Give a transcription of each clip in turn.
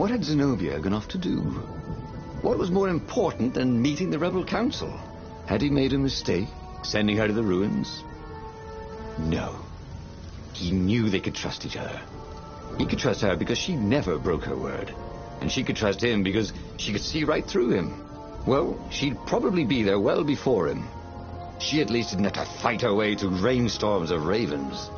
What had Zenobia gone off to do? What was more important than meeting the rebel council? Had he made a mistake, sending her to the ruins? No. He knew they could trust each other. He could trust her because she never broke her word. And she could trust him because she could see right through him. Well, she'd probably be there well before him. She at least didn't have to fight her way through rainstorms of ravens.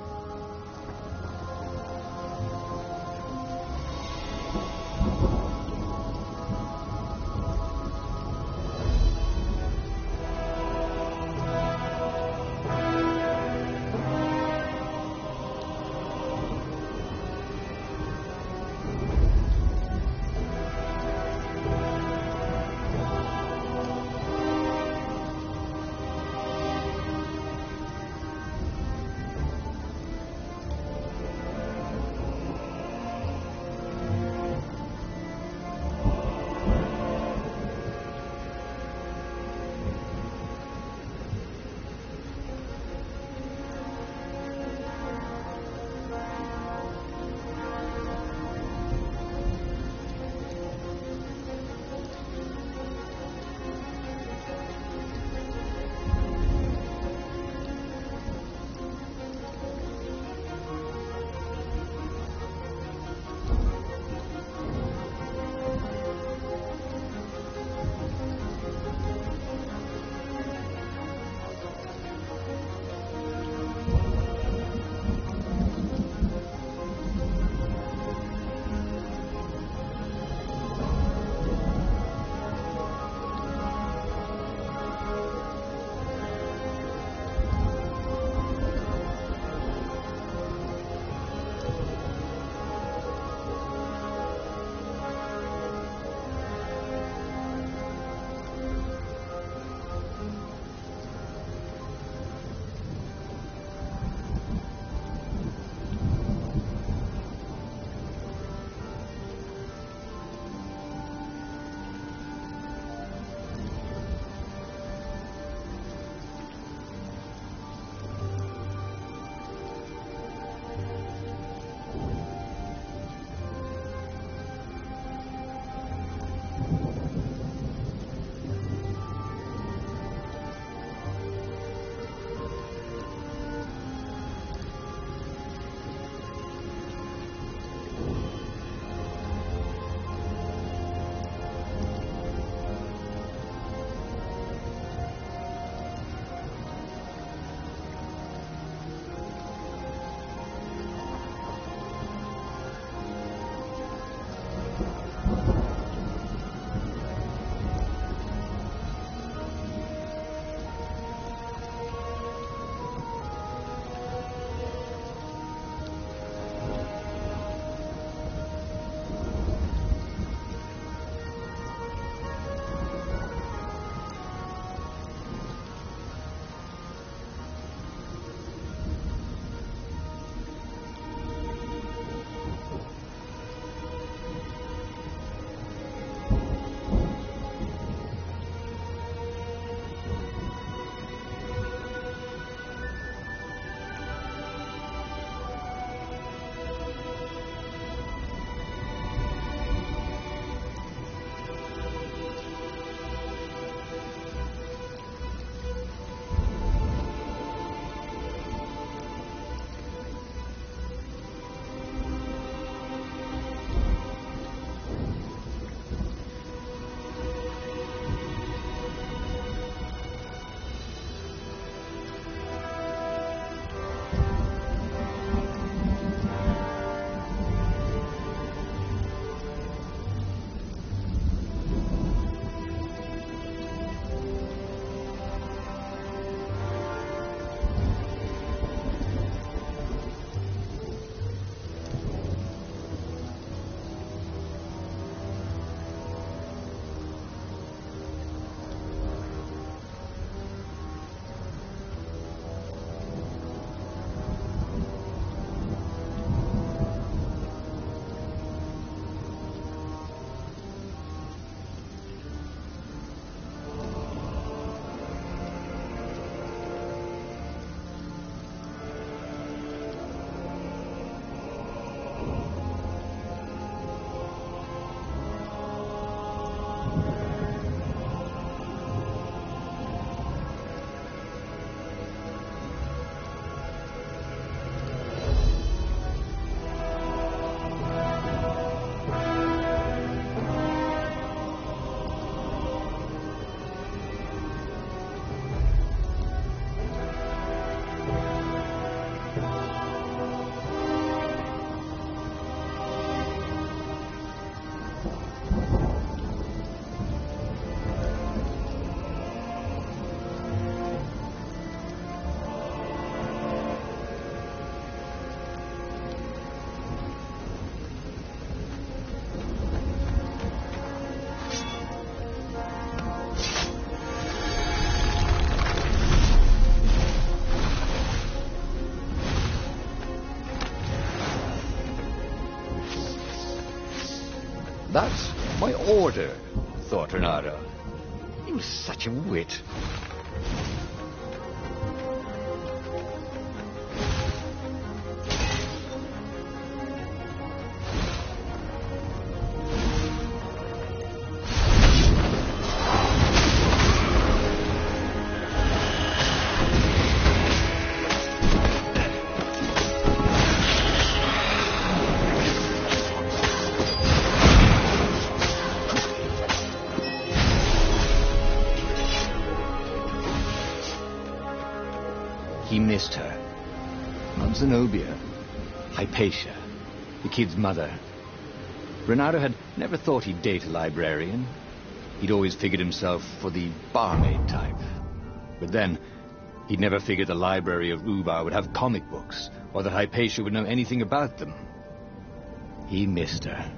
That's my order, thought Renato. He was such a wit. He missed her. Not Zenobia. Hypatia, the kid's mother. Renato had never thought he'd date a librarian. He'd always figured himself for the barmaid type. But then, he'd never figured the library of Ubar would have comic books, or that Hypatia would know anything about them. He missed her.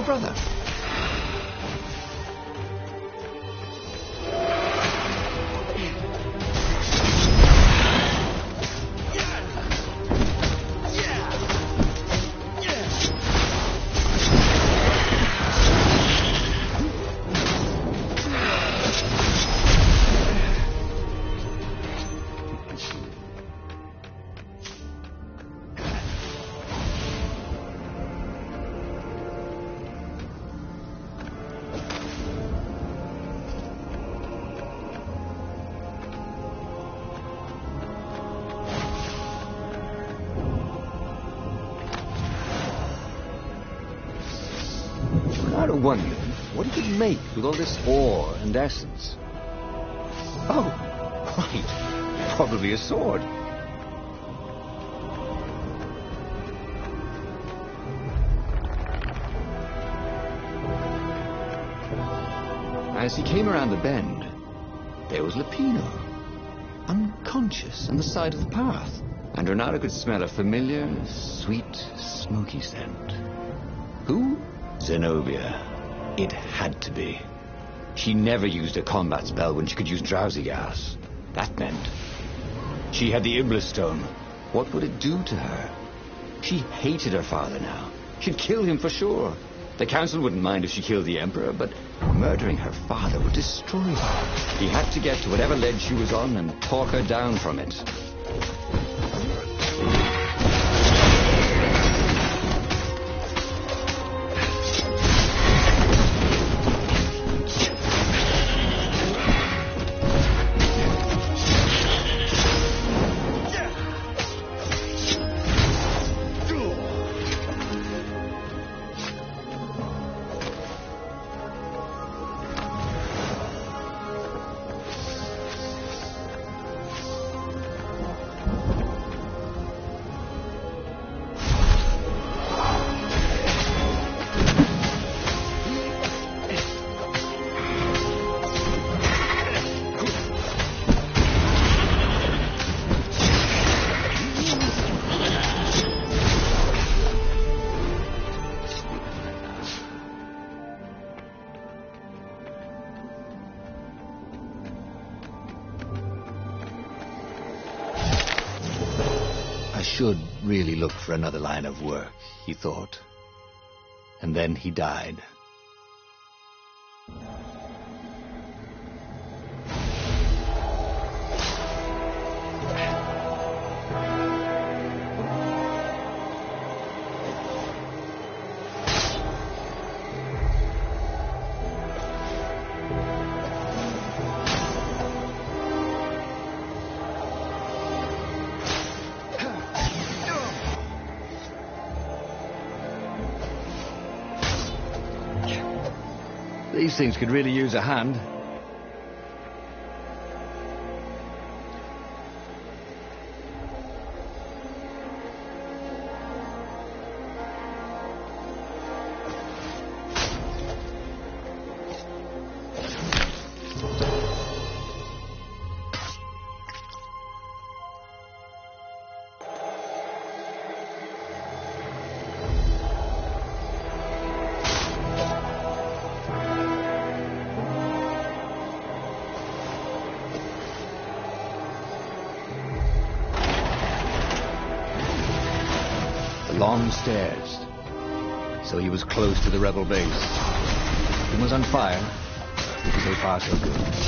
your brother? I wonder what he could make with all this ore and essence. Oh, right. Probably a sword. As he came around the bend, there was Lupino, unconscious on the side of the path. And Renato could smell a familiar, sweet, smoky scent. Who? Zenobia. It had to be. She never used a combat spell when she could use drowsy gas. That meant she had the Iblis stone. What would it do to her? She hated her father now. She'd kill him for sure. The council wouldn't mind if she killed the emperor, but murdering her father would destroy her. He had to get to whatever ledge she was on and talk her down from it. I should really look for another line of work, he thought. And then he died. These things could really use a hand. Long stairs. So he was close to the rebel base. It was on fire. So far, so good.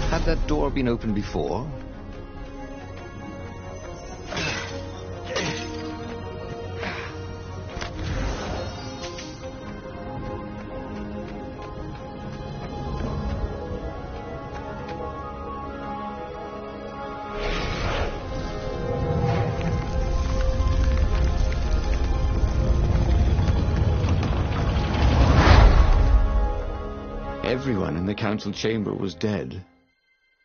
Had that door been opened before? Everyone in the council chamber was dead.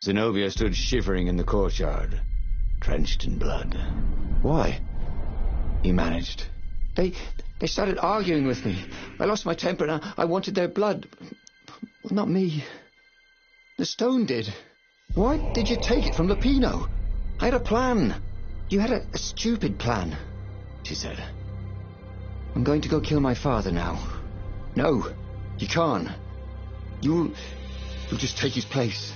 Zenobia stood shivering in the courtyard, drenched in blood. "Why?" he managed. They started arguing with me. I lost my temper and I wanted their blood. Well, not me. The stone did. Why did you take it from Lupino? I had a plan. You had a stupid plan, she said. I'm going to go kill my father now. No, you can't. You'll just take his place.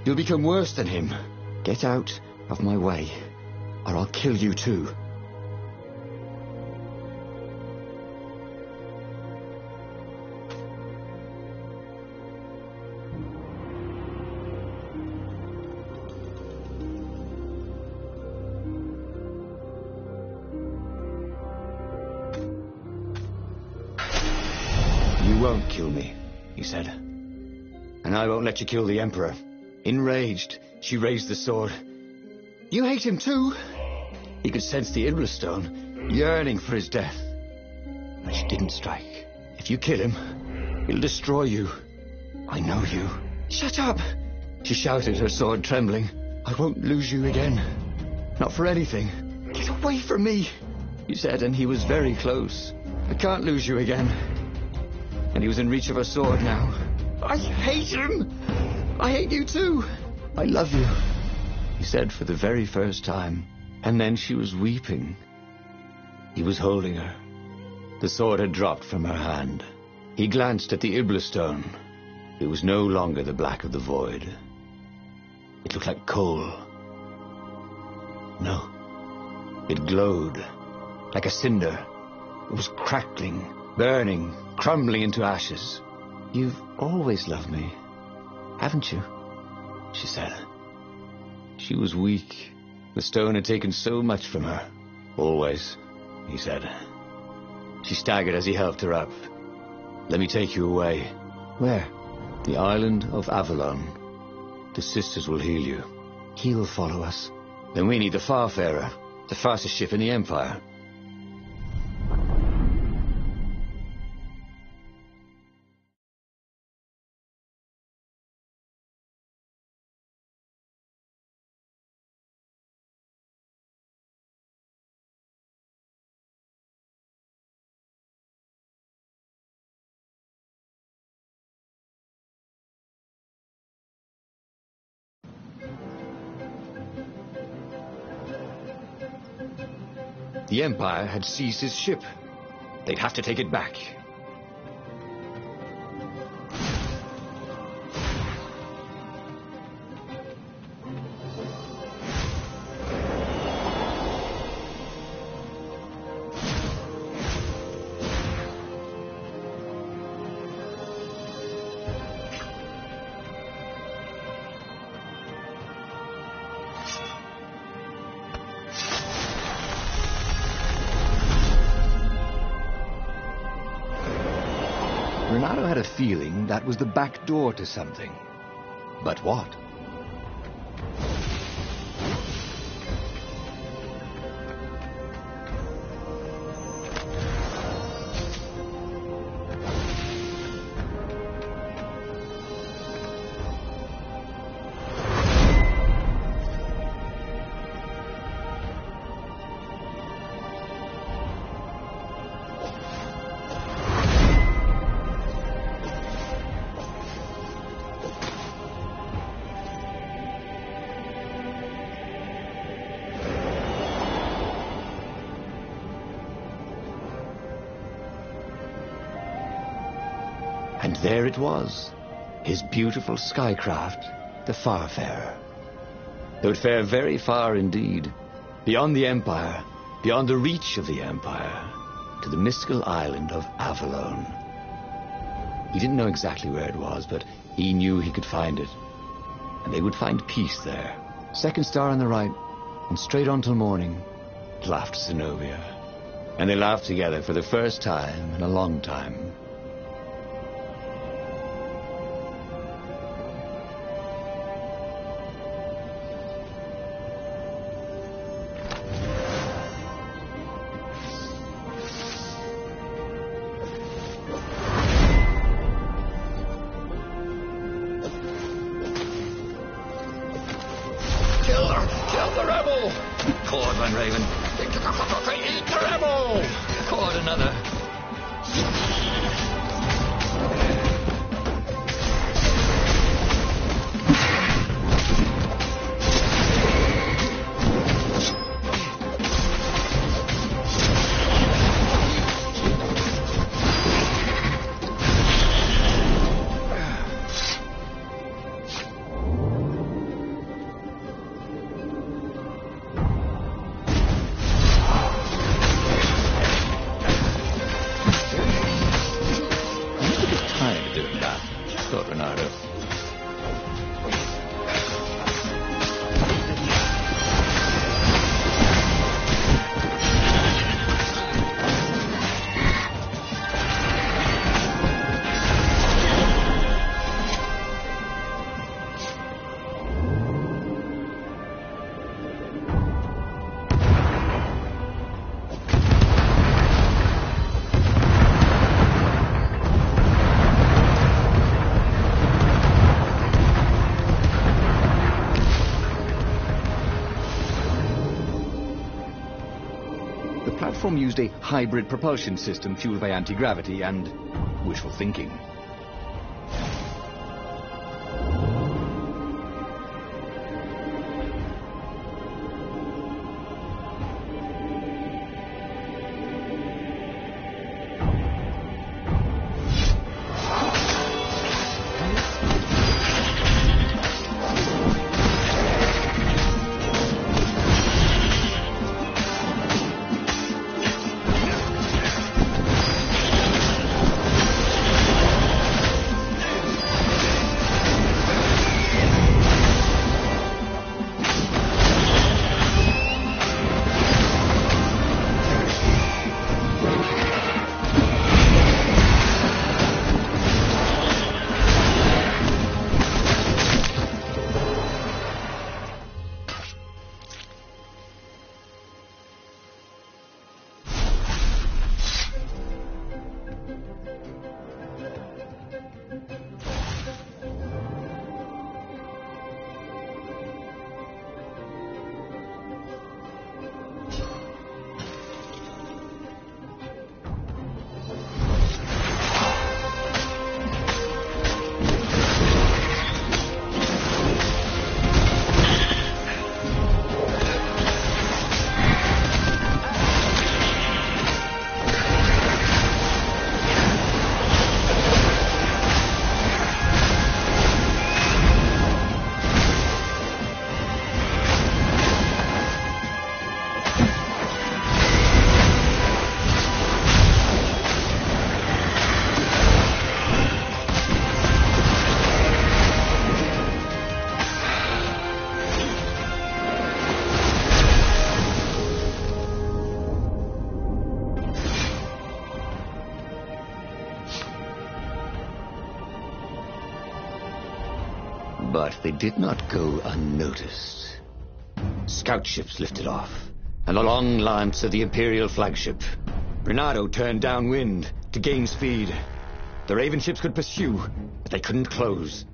You'll become worse than him. Get out of my way, or I'll kill you too. You won't kill me, he said. And I won't let you kill the Emperor. Enraged, she raised the sword. You hate him too? He could sense the Iblis stone, yearning for his death. But she didn't strike. If you kill him, he'll destroy you. I know you. Shut up! She shouted, her sword trembling. I won't lose you again. Not for anything. Get away from me, he said, and he was very close. I can't lose you again. And he was in reach of her sword now. I hate him! I hate you too! I love you, he said for the very first time. And then she was weeping. He was holding her. The sword had dropped from her hand. He glanced at the Iblis stone. It was no longer the black of the void. It looked like coal. No. It glowed like a cinder. It was crackling, burning, crumbling into ashes. You've always loved me, haven't you? She said. She was weak. The stone had taken so much from her. Always, he said. She staggered as he helped her up. Let me take you away. Where? The island of Avalon. The sisters will heal you. He'll follow us. Then we need the Farfarer, the fastest ship in the Empire. The Empire had seized his ship. They'd have to take it back. Renato had a feeling that was the back door to something. But what? And there it was, his beautiful skycraft, the Farfarer. They would fare very far indeed, beyond the Empire, beyond the reach of the Empire, to the mystical island of Avalon. He didn't know exactly where it was, but he knew he could find it. And they would find peace there. Second star on the right, and straight on till morning, laughed Zenobia. And they laughed together for the first time in a long time. Raven. Treble! Caught another. The platform used a hybrid propulsion system fueled by anti-gravity and wishful thinking. But they did not go unnoticed. Scout ships lifted off, and the long lance of the Imperial flagship. Bernardo turned downwind to gain speed. The Raven ships could pursue, but they couldn't close.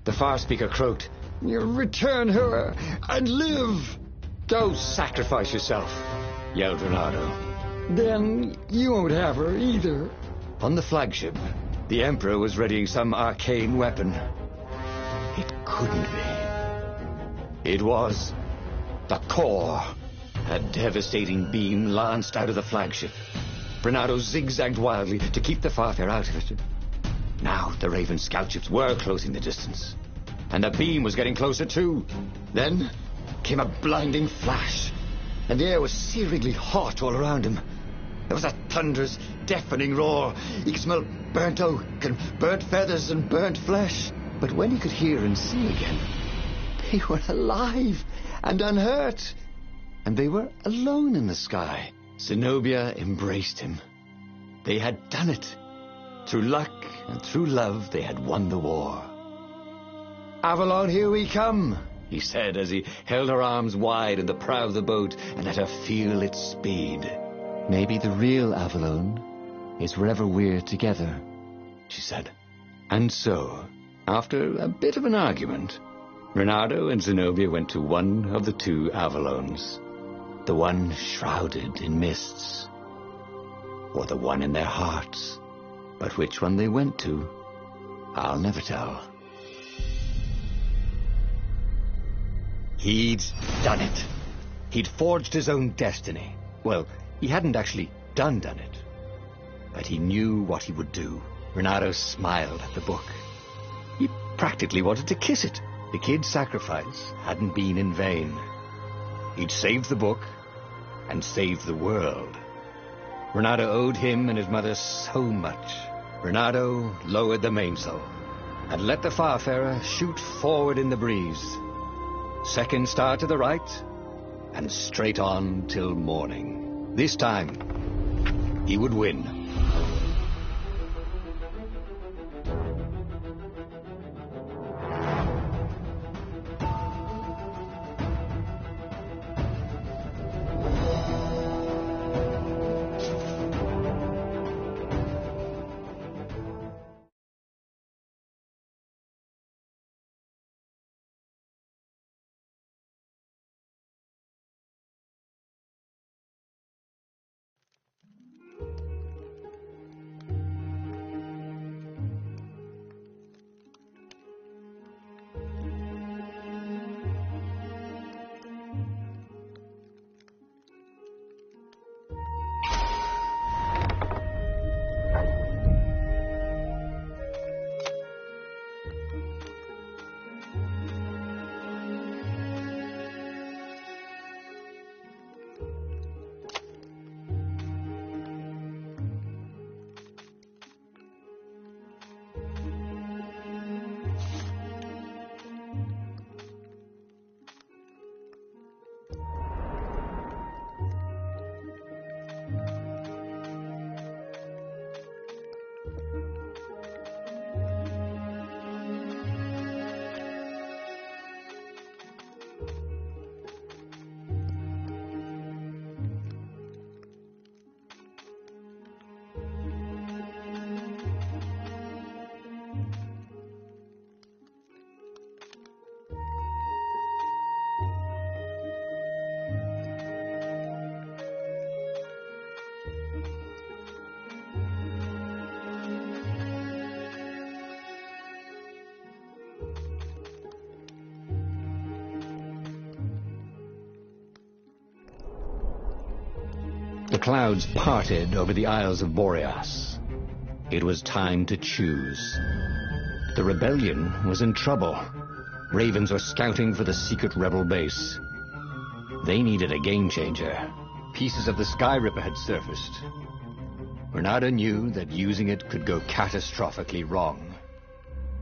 The far speaker croaked, "Return her and live!" "Go sacrifice yourself," yelled Bernardo. "Then you won't have her either." On the flagship, the Emperor was readying some arcane weapon. It couldn't be. It was the core. A devastating beam lanced out of the flagship. Bernardo zigzagged wildly to keep the Farfare out of it. Now the Raven scout ships were closing the distance, and the beam was getting closer too. Then came a blinding flash, and the air was searingly hot all around him. There was a thunderous, deafening roar. He could smell burnt oak and burnt feathers and burnt flesh. But when he could hear and see again, they were alive and unhurt. And they were alone in the sky. Zenobia embraced him. They had done it. Through luck and through love, they had won the war. "Avalon, here we come," he said as he held her arms wide in the prow of the boat and let her feel its speed. "Maybe the real Avalon is wherever we're together," she said. And so, after a bit of an argument, Bernardo and Zenobia went to one of the two Avalons. The one shrouded in mists, or the one in their hearts. But which one they went to, I'll never tell. He'd done it. He'd forged his own destiny. Well, he hadn't actually done it. But he knew what he would do. Renato smiled at the book. He practically wanted to kiss it. The kid's sacrifice hadn't been in vain. He'd saved the book and saved the world. Renato owed him and his mother so much. Renato lowered the mainsail and let the Farfarer shoot forward in the breeze. Second star to the right, and straight on till morning. This time, he would win. The clouds parted over the Isles of Boreas. It was time to choose. The rebellion was in trouble. Ravens were scouting for the secret rebel base. They needed a game changer. Pieces of the Sky Ripper had surfaced. Renato knew that using it could go catastrophically wrong.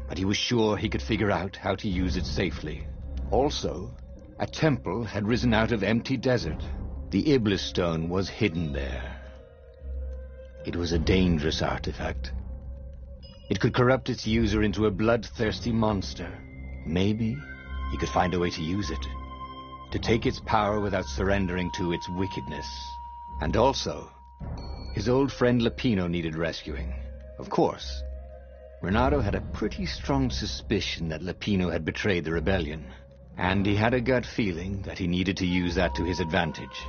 But he was sure he could figure out how to use it safely. Also, a temple had risen out of empty desert. The Iblis stone was hidden there. It was a dangerous artifact. It could corrupt its user into a bloodthirsty monster. Maybe he could find a way to use it, to take its power without surrendering to its wickedness. And also, his old friend Lupino needed rescuing. Of course, Renato had a pretty strong suspicion that Lupino had betrayed the rebellion, and he had a gut feeling that he needed to use that to his advantage.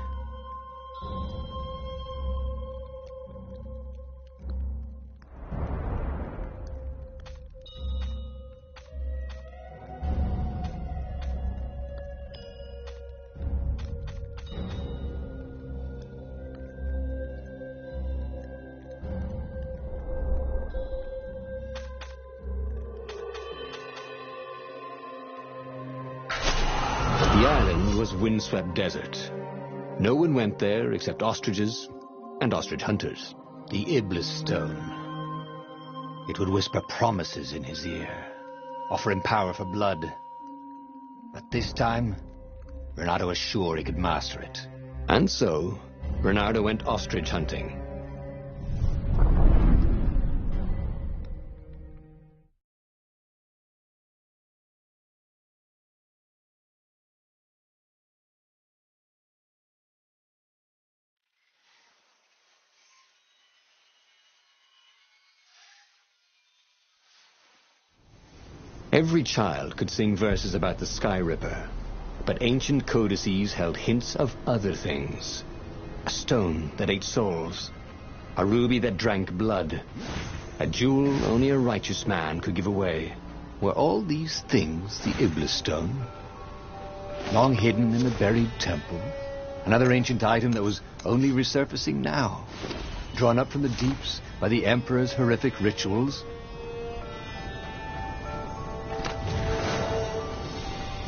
The island was windswept desert. No one went there except ostriches and ostrich hunters. The Iblis stone. It would whisper promises in his ear, offer him power for blood. But this time, Renato was sure he could master it. And so, Renato went ostrich hunting. Every child could sing verses about the Sky Ripper, But ancient codices held hints of other things. A stone that ate souls. A ruby that drank blood. A jewel only a righteous man could give away. Were all these things the Iblis stone? Long hidden in the buried temple? Another ancient item that was only resurfacing now? Drawn up from the deeps by the Emperor's horrific rituals?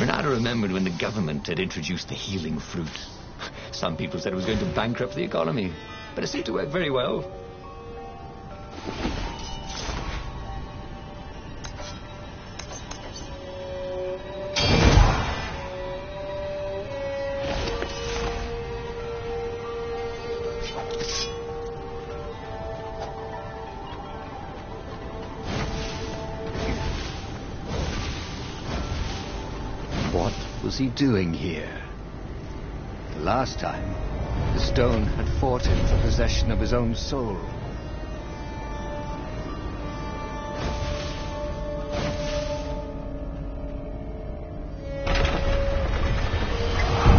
Renata remembered when the government had introduced the healing fruit. Some people said it was going to bankrupt the economy, but it seemed to work very well. What was he doing here? The last time, the stone had fought him for possession of his own soul.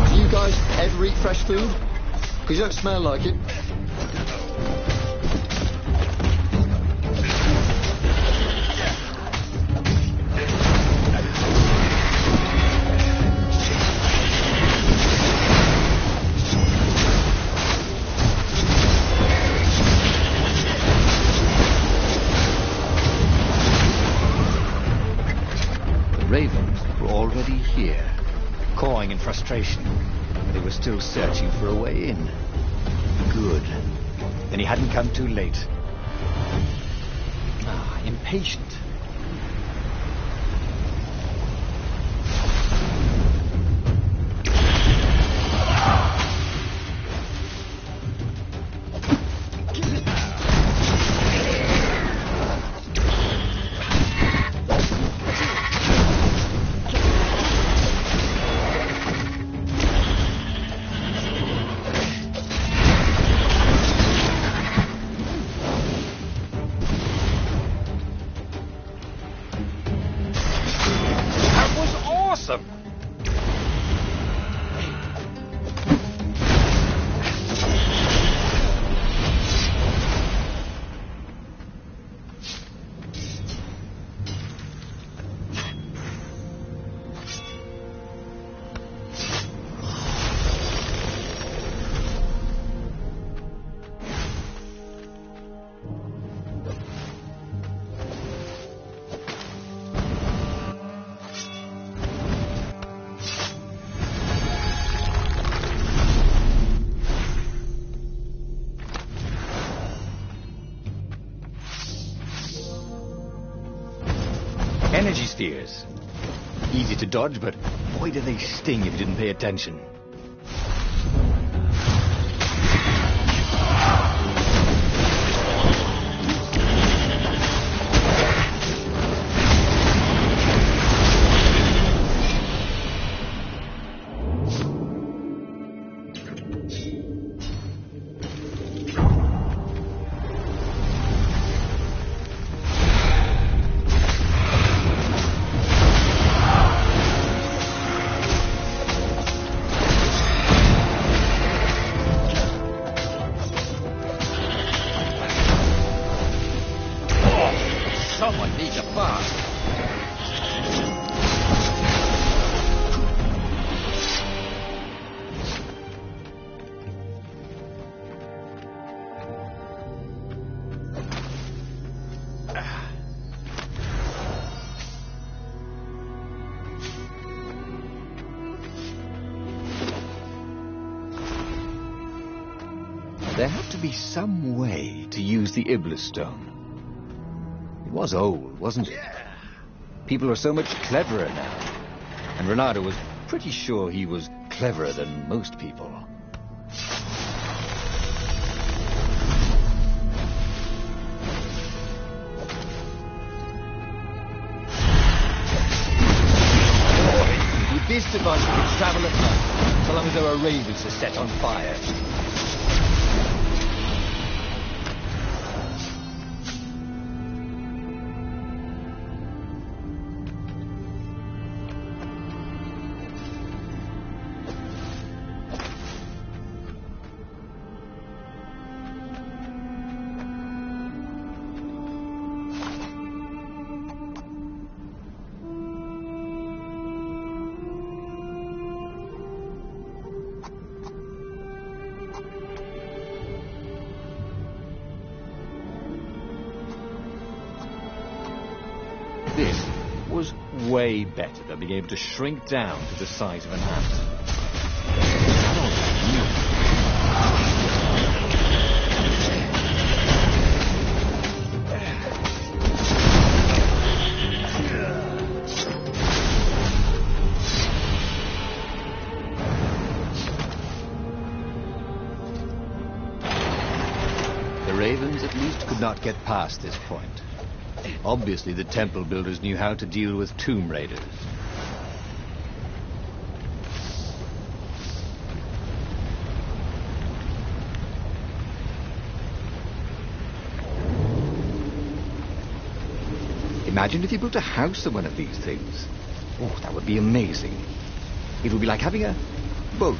Do you guys ever eat fresh food? Because you don't smell like it. Ravens were already here, cawing in frustration. They were still searching for a way in. Good. Then he hadn't come too late. Impatient. Energy spheres. Easy to dodge, but boy do they sting if you didn't pay attention. Someone needs a bath. There had to be some way to use the Iblis stone. It was old, wasn't it? People are so much cleverer now. And Renato was pretty sure he was cleverer than most people. With this device, we can travel at night, so long as there are ravens to set on fire. That was way better than being able to shrink down to the size of an ant. The ravens at least could not get past this point. Obviously, the temple builders knew how to deal with tomb raiders. Imagine if you built a house on one of these things. Oh, that would be amazing. It would be like having a boat.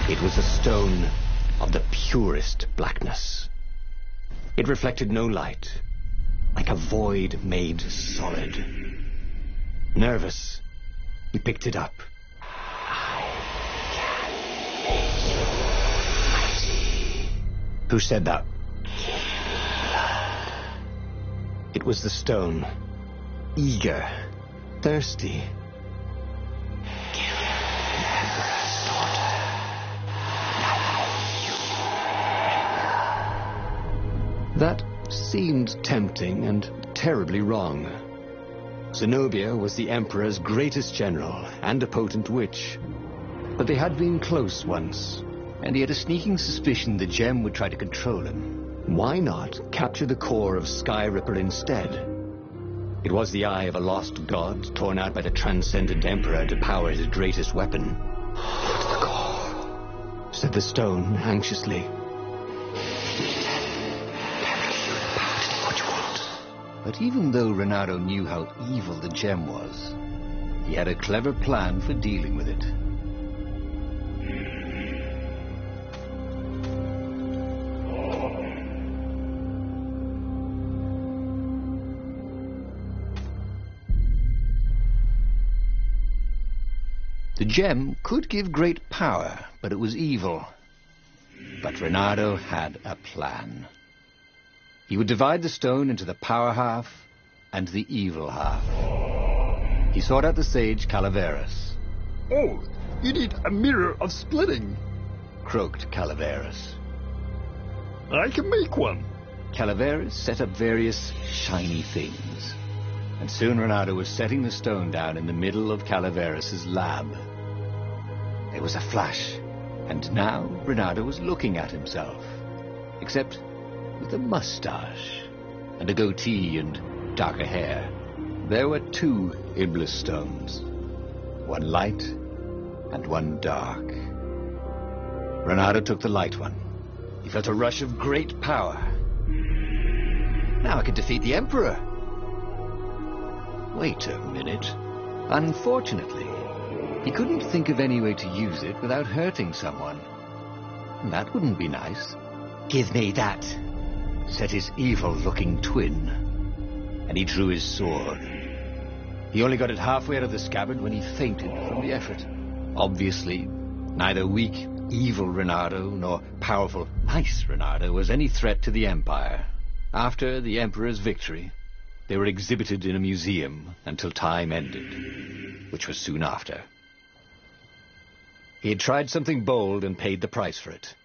It was a stone of the purest blackness. It reflected no light, like a void made solid. Nervous, he picked it up. Who said that? It was the stone. Eager, thirsty. That seemed tempting and terribly wrong. Zenobia was the Emperor's greatest general and a potent witch. But they had been close once. And he had a sneaking suspicion the gem would try to control him. Why not capture the core of Sky Ripper instead? It was the eye of a lost god torn out by the transcendent Emperor to power his greatest weapon. "It's the core," said the stone anxiously. But even though Renato knew how evil the gem was, he had a clever plan for dealing with it. The gem could give great power, but it was evil. But Renato had a plan. He would divide the stone into the power half and the evil half. He sought out the sage Calaveras. "Oh, you need a mirror of splitting." Croaked Calaveras. "I can make one." Calaveras set up various shiny things. And soon Renato was setting the stone down in the middle of Calaveras' lab. There was a flash, and now Renato was looking at himself. Except with a mustache and a goatee and darker hair. There were two Iblis stones, one light and one dark. Renato took the light one. He felt a rush of great power. Now I could defeat the Emperor. Wait a minute. Unfortunately, he couldn't think of any way to use it without hurting someone. That wouldn't be nice. "Give me that," said his evil-looking twin, and he drew his sword. He only got it halfway out of the scabbard when he fainted from the effort. Obviously, neither weak, evil Renato nor powerful, nice Renato was any threat to the Empire. After the Emperor's victory, they were exhibited in a museum until time ended, which was soon after. He had tried something bold and paid the price for it.